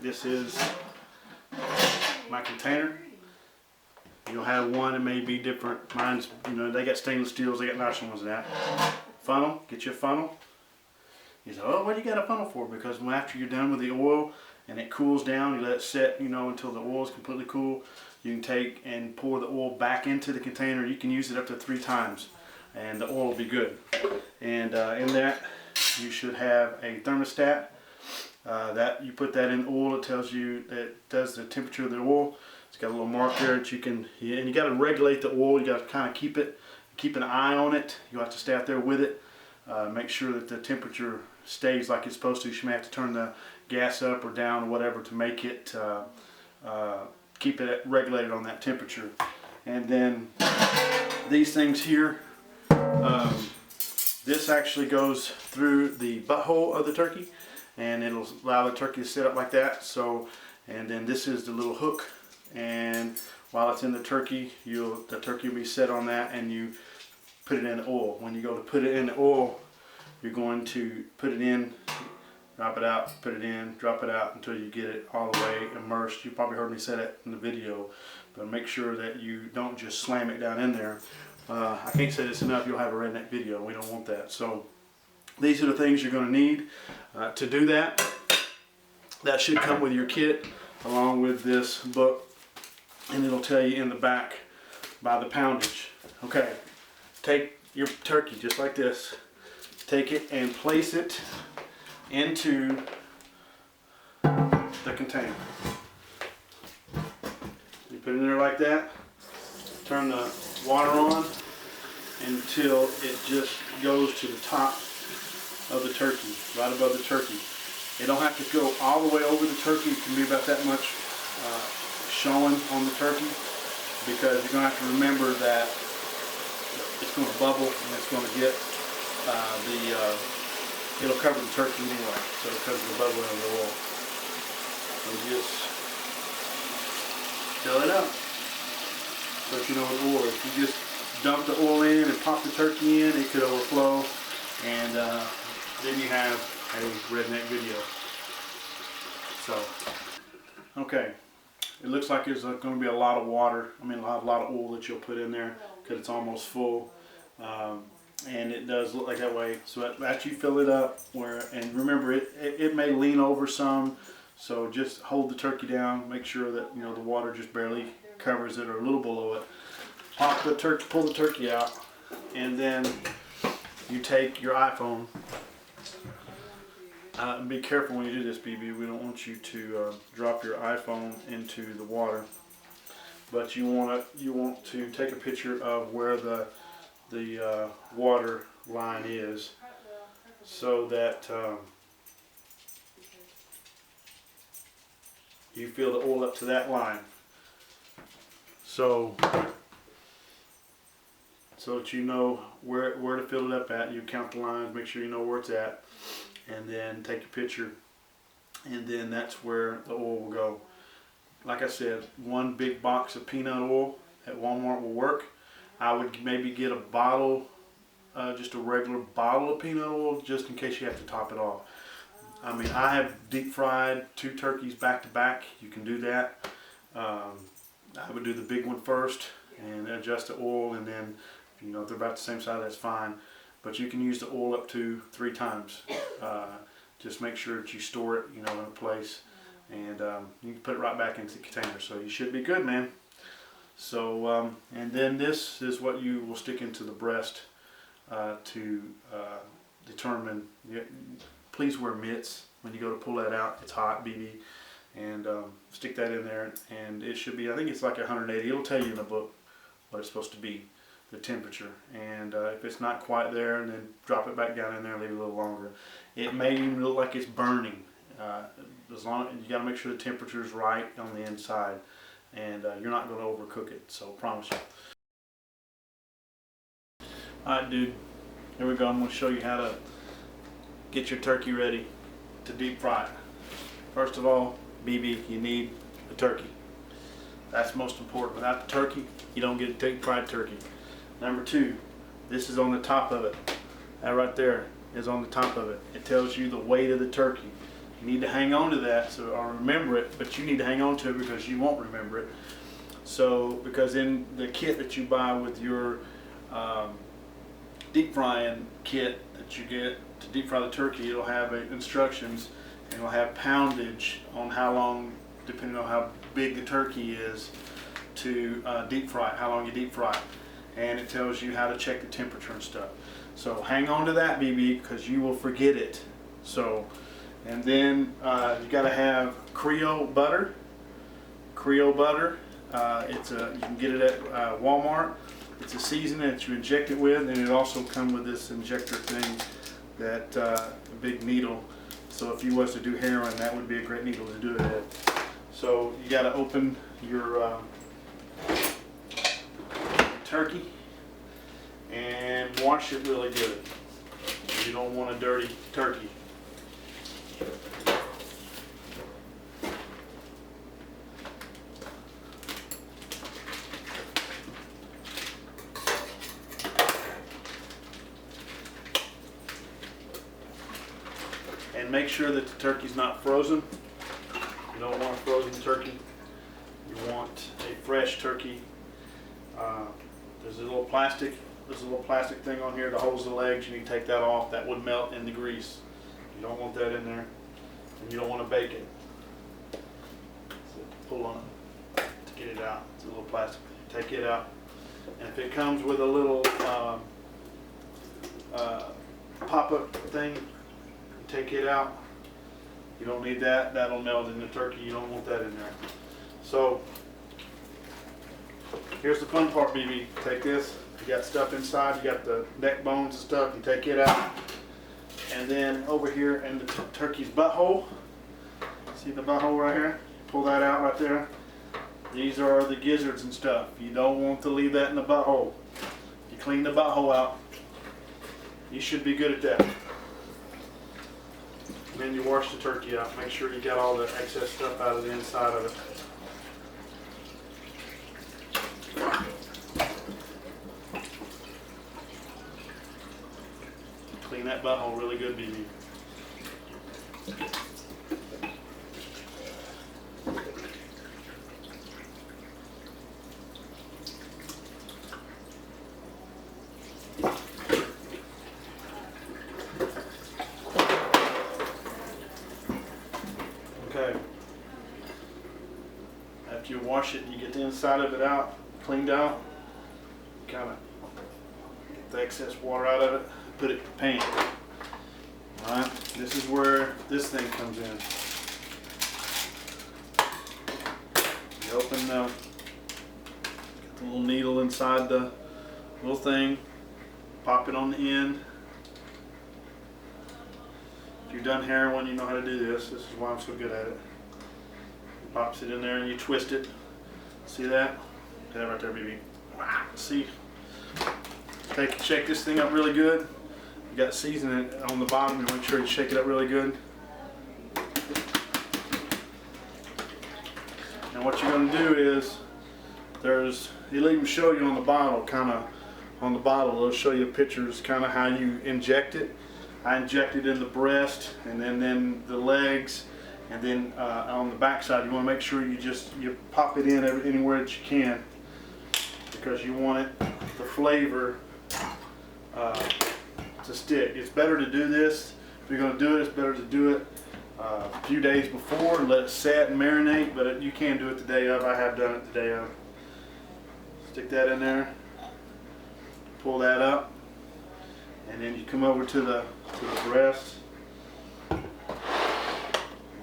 this is my container. You'll have one, it may be different. Mine's, you know, they got stainless steels, they got nicer ones than that. Funnel, get you a funnel. You say, oh, what do you got a funnel for? Because after you're done with the oil and it cools down, you let it set, you know, until the oil is completely cool. You can take and pour the oil back into the container. You can use it up to 3 times and the oil will be good. And in that, you should have a thermostat. That you put that in oil, it tells you that it does the temperature of the oil. It's got a little mark there that you can, and you got to regulate the oil. You got to kind of keep an eye on it. You have to stay out there with it. Make sure that the temperature stays like it's supposed to. You may have to turn the gas up or down or whatever to make it keep it regulated on that temperature. And then these things here, this actually goes through the butthole of the turkey, and it'll allow the turkey to sit up like that. So, and then this is the little hook, and while it's in the turkey, the turkey will be set on that, and you put it in the oil. When you go to put it in the oil, you're going to put it in, drop it out, put it in, drop it out until you get it all the way immersed. You probably heard me say that in the video, but make sure that you don't just slam it down in there. I can't say this enough, you'll have a redneck video. We don't want that. So these are the things you're going to need to do that. That should come with your kit along with this book, and it'll tell you in the back by the poundage. Okay, take your turkey just like this. Take it and place it into the container. You put it in there like that. Turn the water on until it just goes to the top of the turkey, right above the turkey. It don't have to go all the way over the turkey. It can be about that much showing on the turkey, because you're going to have to remember that it's going to bubble and it's going to get it'll cover the turkey anyway, so it covers the bubbling of the oil. And just fill it up. So if you know what oil, if you just dump the oil in and pop the turkey in, it could overflow, and then you have a redneck video. So, okay, it looks like there's going to be a lot of water. I mean, a lot of oil that you'll put in there because it's almost full. And it does look like that way. So after you fill it up, and remember it may lean over some, so just hold the turkey down. Make sure that the water just barely covers it or a little below it. Pop the turkey, pull the turkey out, and then you take your iPhone. Be careful when you do this, BB. We don't want you to drop your iPhone into the water, but you want to take a picture of where the water line is, so that you fill the oil up to that line, so that you know where to fill it up at. You count the lines, make sure you know where it's at, and then take a picture, and then that's where the oil will go. Like I said, one big box of peanut oil at Walmart will work. I would maybe get a bottle, just a regular bottle of peanut oil, just in case you have to top it off. I mean, I have deep fried 2 turkeys back to back. You can do that. I would do the big one first and adjust the oil, and then if they're about the same size, that's fine. But you can use the oil up to 3 times. Just make sure that you store it, in a place, and you can put it right back into the container. So you should be good, man. So, and then this is what you will stick into the breast to determine. Please wear mitts when you go to pull that out. It's hot, BB, and stick that in there, and it should be, I think it's like 180. It'll tell you in the book what it's supposed to be, the temperature, and if it's not quite there, then drop it back down in there and leave it a little longer. It may even look like it's burning. You got to make sure the temperature is right on the inside. And you're not going to overcook it, so I promise you. Alright, dude, here we go. I'm going to show you how to get your turkey ready to deep fry it. First of all, BB, you need a turkey. That's most important. Without the turkey, you don't get a deep fried turkey. Number 2, this is on the top of it. That right there is on the top of it. It tells you the weight of the turkey. You need to hang on to that, so or remember it, but you need to hang on to it because you won't remember it. So, because in the kit that you buy with your deep frying kit that you get to deep fry the turkey, it'll have instructions, and it'll have poundage on how long, depending on how big the turkey is, to deep fry it, how long you deep fry it. And it tells you how to check the temperature and stuff. So hang on to that, BB, because you will forget it. So, and then you got to have Creole butter. Creole butter. You can get it at Walmart. It's a seasoning that you inject it with, and it also comes with this injector thing, that big needle. So if you was to do heroin, that would be a great needle to do it in. So you got to open your turkey and wash it really good. You don't want a dirty turkey. And make sure that the turkey's not frozen. You don't want a frozen turkey. You want a fresh turkey. There's a little plastic thing on here that holds the legs. You need to take that off. That would melt in the grease. You don't want that in there, and you don't want to bake it. So pull on it to get it out. It's a little plastic. Take it out, and if it comes with a little pop-up thing, take it out. You don't need that. That'll melt in the turkey. You don't want that in there. So here's the fun part, BB. Take this. You got stuff inside. You got the neck bones and stuff. You take it out. And then over here in the turkey's butthole. See the butthole right here? Pull that out right there. These are the gizzards and stuff. You don't want to leave that in the butthole. You clean the butthole out. You should be good at that. And then you wash the turkey out. Make sure you got all the excess stuff out of the inside of it. Clean that butthole really good, BB. Okay. After you wash it, you get the inside of it out, cleaned out. Kind of get the excess water out of it. Put it in the pan. Alright, this is where this thing comes in. You open the little needle inside the little thing, pop it on the end. If you've done heroin, you know how to do this. This is why I'm so good at it. Pops it in there and you twist it. See that? That right there, baby. See? Shake this thing up really good. You got seasoning on the bottom, and make sure you shake it up really good. And what you're going to do is, it'll even show you on the bottle, it'll show you pictures, kind of how you inject it. I inject it in the breast, and then the legs, and then on the back side. You want to make sure you pop it in anywhere that you can, because you want it, the flavor, to stick. It's better to do this. If you're going to do it, it's better to do it a few days before and let it set and marinate, but you can do it the day of. I have done it the day of. Stick that in there, pull that up, and then you come over to the breast. I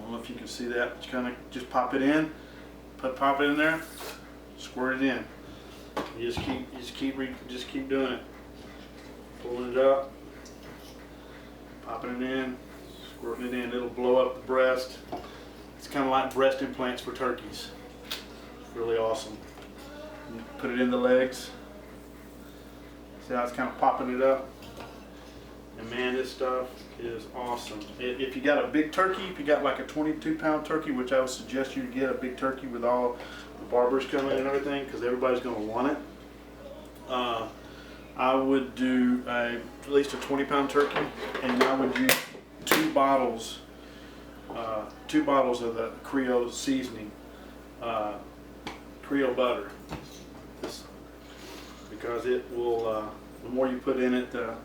don't know if you can see that, but you kind of just pop it in, pop it in there, squirt it in. You just keep doing it. Pulling it up, popping it in, squirting it in. It'll blow up the breast. It's kind of like breast implants for turkeys. It's really awesome. You put it in the legs. See how it's kind of popping it up? And man, this stuff is awesome. If you got a big turkey, if you got like a 22-pound turkey, which I would suggest you get a big turkey with all the barbers coming and everything, because everybody's going to want it. I would do at least a 20-pound turkey, and I would use 2 bottles 2 bottles of the Creole seasoning, Creole butter, because it will. The more you put in it, the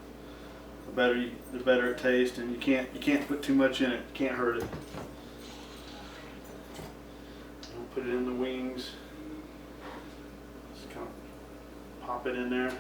better it tastes, and you can't put too much in it. You can't hurt it. I'll put it in the wings. Just kind of pop it in there.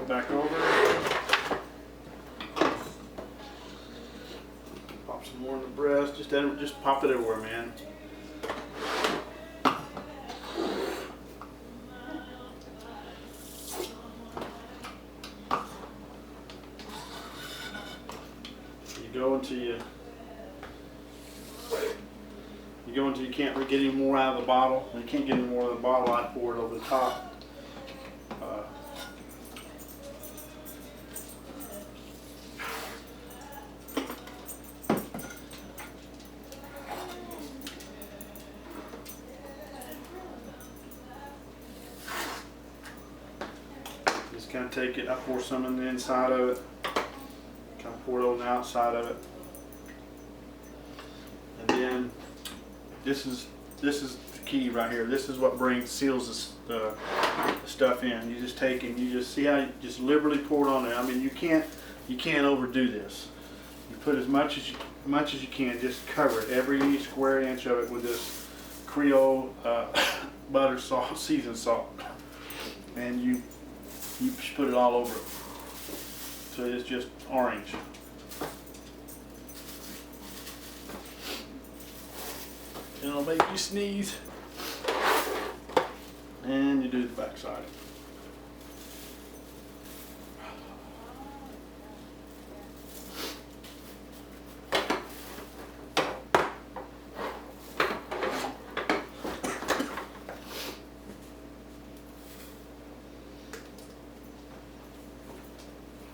Back over. Pop some more in the breast. Just pop it everywhere, man. You go until you can't get any more out of the bottle. When you can't get any more of the bottle, I pour it over the top. Kind of take it, I pour some in the inside of it, kind of pour it on the outside of it, and then this is the key right here. This is what seals the stuff in. You just take and you just see how you just liberally pour it on there. I mean, you can't overdo this. You put as much as you can. Just cover it, every square inch of it, with this Creole butter salt, seasoned salt, and you put it all over it, so it's just orange. It'll make you sneeze. And you do the back side.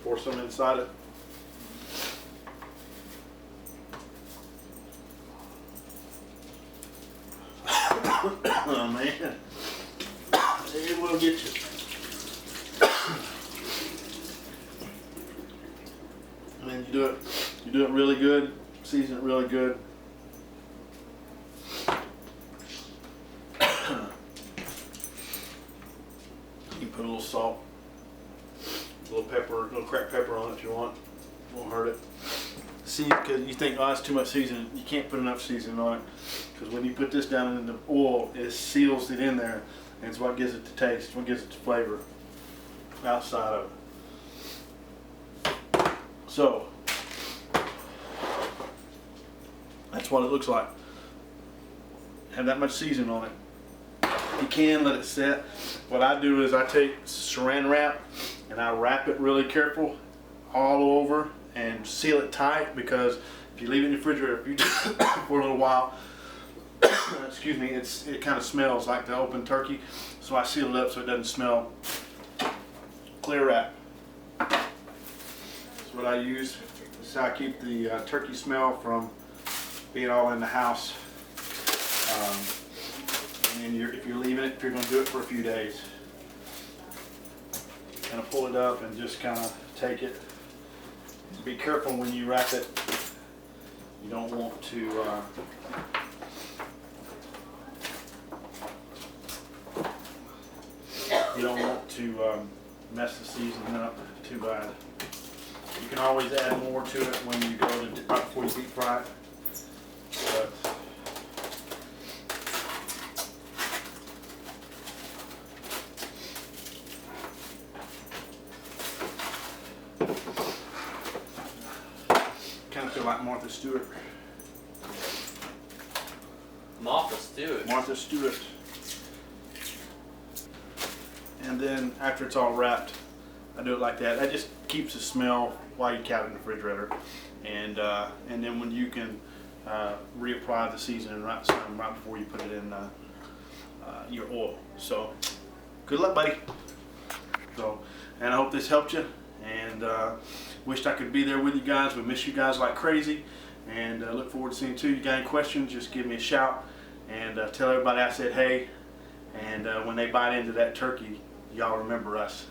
Pour some inside it. Oh man, it will get you. And then you do it really good, season it really good. You put a little salt, a little pepper, a little cracked pepper on it if you want. Won't hurt it. See, because you think, oh, it's too much seasoning. You can't put enough seasoning on it, because when you put this down in the oil, it seals it in there, and it's what gives it the taste, what gives it the flavor outside of it. So that's what it looks like. Have that much seasoning on it. You can let it set. What I do is I take saran wrap and I wrap it really careful all over and seal it tight, because if you leave it in the refrigerator for a little while, excuse me, it kind of smells like the open turkey. So I seal it up so it doesn't smell. Clear wrap. That's what I use. This is how I keep the turkey smell from being all in the house. And then if you're leaving it, if you're going to do it for a few days, kind of pull it up and just kind of take it. Be careful when you wrap it. You don't want to mess the seasoning up too bad. You can always add more to it when you go to right before you deep fry it. But kind of feel like Martha Stewart. Martha Stewart. Martha Stewart. And then after it's all wrapped, I do it like that. That just keeps the smell while you keep it in the refrigerator. And then when you can reapply the seasoning right before you put it in your oil. So good luck, buddy. So, and I hope this helped you, and wished I could be there with you guys. We miss you guys like crazy, and look forward to seeing you. You got any questions, just give me a shout, and tell everybody I said hey, and when they bite into that turkey, y'all remember us.